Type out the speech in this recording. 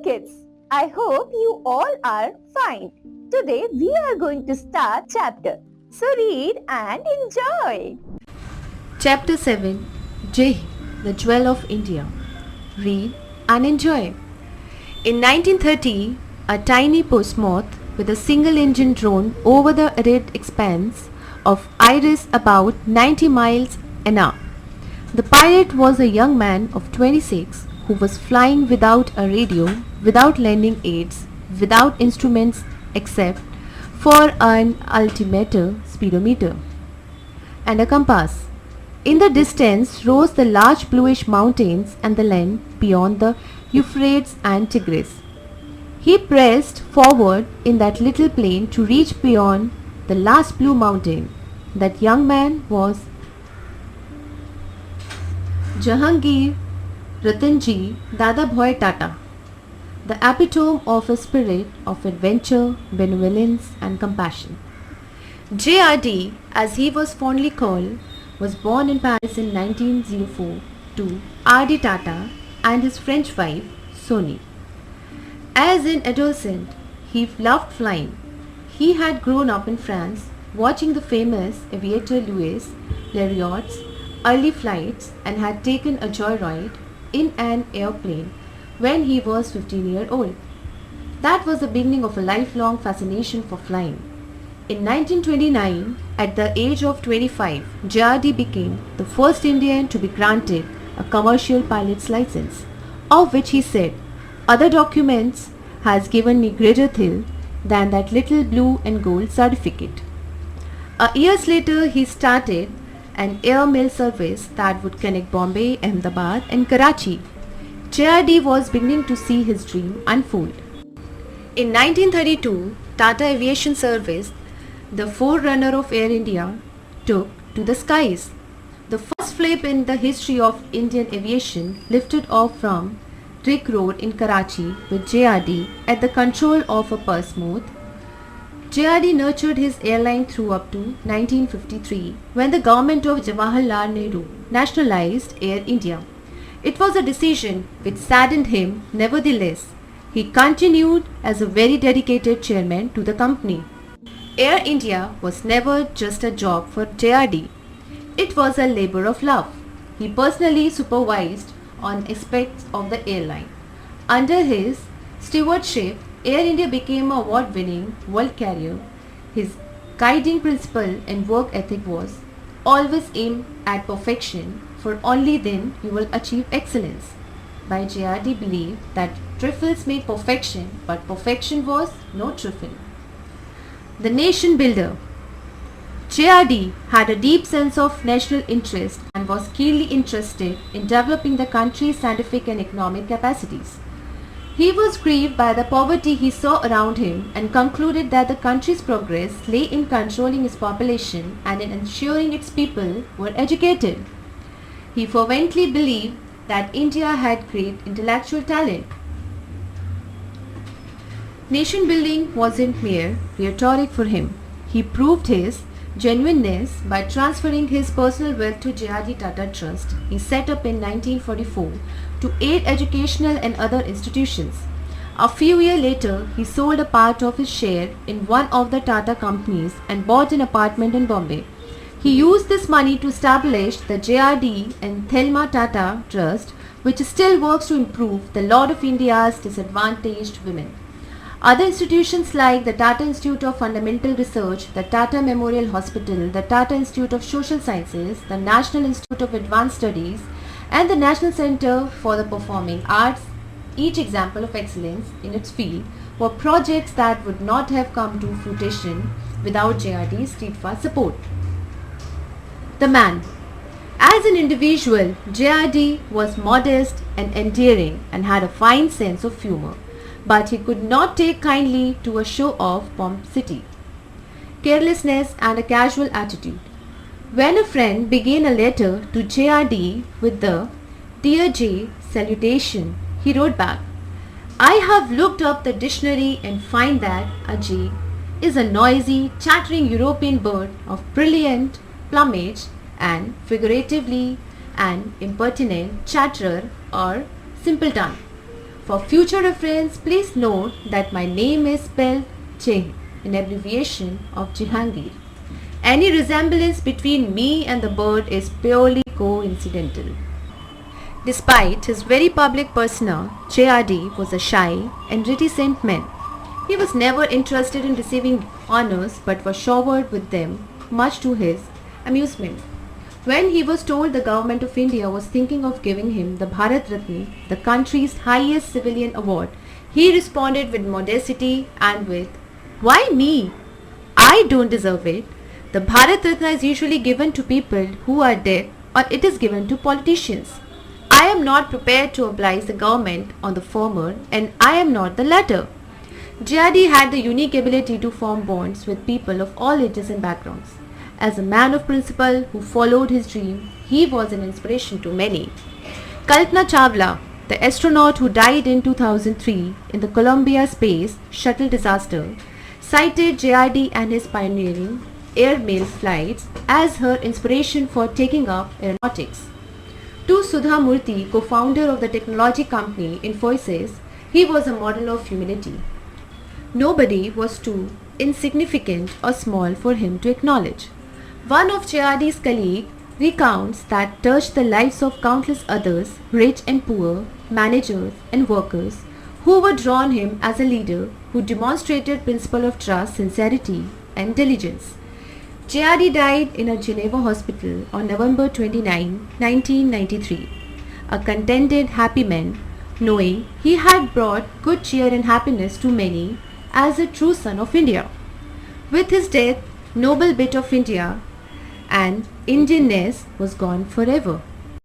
kids, I hope you all are fine. Today we are going to start chapter. So read and enjoy. Chapter 7 Jai, the Jewel of India. Read and enjoy. In 1930, a tiny postmoth with a single engine drone over the arid expanse of Iris about 90 miles an hour. The pilot was a young man of 26 who was flying without a radio, without landing aids, without instruments except for an altimeter, speedometer, and a compass. In the distance rose the large bluish mountains and the land beyond the Euphrates and Tigris. He pressed forward in that little plane to reach beyond the last blue mountain. That young man was Jahangir Ratanji Dadabhai Tata, the epitome of a spirit of adventure, benevolence and compassion. JRD, as he was fondly called, was born in Paris in 1904 to R.D. Tata and his French wife, Sonie. As an adolescent, he loved flying. He had grown up in France, watching the famous aviator Louis Blériot's early flights and had taken a joyride in an airplane when he was 15 years old. That was the beginning of a lifelong fascination for flying. In 1929, at the age of 25, JRD became the first Indian to be granted a commercial pilot's license, of which he said, "Other documents has given me greater thrill than that little blue and gold certificate." Years later, he started an air mail service that would connect Bombay, Ahmedabad and Karachi. JRD was beginning to see his dream unfold. In 1932, Tata Aviation Service, the forerunner of Air India, took to the skies. The first flip in the history of Indian aviation lifted off from Rick Road in Karachi with JRD at the control of a Portsmouth. JRD nurtured his airline through up to 1953 when the government of Jawaharlal Nehru nationalized Air India. It was a decision which saddened him. Nevertheless, he continued as a very dedicated chairman to the company. Air India was never just a job for JRD. It was a labor of love. He personally supervised on aspects of the airline. Under his stewardship, Air India became a award-winning world carrier. His guiding principle and work ethic was always aim at perfection, for only then you will achieve excellence. By JRD believed that trifles make perfection, but perfection was no trifle. The nation builder. JRD had a deep sense of national interest and was keenly interested in developing the country's scientific and economic capacities. He was grieved by the poverty he saw around him and concluded that the country's progress lay in controlling its population and in ensuring its people were educated. He fervently believed that India had great intellectual talent. Nation building wasn't mere rhetoric for him. He proved his genuineness by transferring his personal wealth to JRD Tata Trust he set up in 1944 to aid educational and other institutions. A few years later, he sold a part of his share in one of the Tata companies and bought an apartment in Bombay. He used this money to establish the JRD and Thelma Tata Trust, which still works to improve the lot of India's disadvantaged women. Other institutions like the Tata Institute of Fundamental Research, the Tata Memorial Hospital, the Tata Institute of Social Sciences, the National Institute of Advanced Studies, and the National Center for the Performing Arts, each example of excellence in its field, were projects that would not have come to fruition without JRD's steadfast support. The man. As an individual, JRD was modest and endearing and had a fine sense of humor, but he could not take kindly to a show-off pomposity, carelessness and a casual attitude. When a friend began a letter to JRD with the "Dear J" salutation, he wrote back, "I have looked up the dictionary and find that a jay is a noisy, chattering European bird of brilliant plumage and figuratively an impertinent chatterer or simpleton. For future reference, please note that my name is spelled Ching, an abbreviation of Jehangir. Any resemblance between me and the bird is purely coincidental. Despite his very public persona, JRD was a shy and reticent man. He was never interested in receiving honors but was showered with them, much to his amusement. When he was told the government of India was thinking of giving him the Bharat Ratna, the country's highest civilian award, he responded with modesty and with, "Why me? I don't deserve it. The Bharat Ratna is usually given to people who are dead, or it is given to politicians. I am not prepared to oblige the government on the former, and I am not the latter." JRD had the unique ability to form bonds with people of all ages and backgrounds. As a man of principle who followed his dream, he was an inspiration to many. Kalpana Chawla, the astronaut who died in 2003 in the Columbia Space Shuttle disaster, cited JRD and his pioneering airmail flights as her inspiration for taking up aeronautics. To Sudha Murthy, co-founder of the technology company Infosys, he was a model of humility. Nobody was too insignificant or small for him to acknowledge. One of JRD's colleagues recounts that touched the lives of countless others, rich and poor, managers and workers, who were drawn him as a leader who demonstrated principle of trust, sincerity and diligence. JRD died in a Geneva hospital on November 29, 1993, a contented, happy man, knowing he had brought good cheer and happiness to many as a true son of India. With his death, noble bit of India and Indianness was gone forever.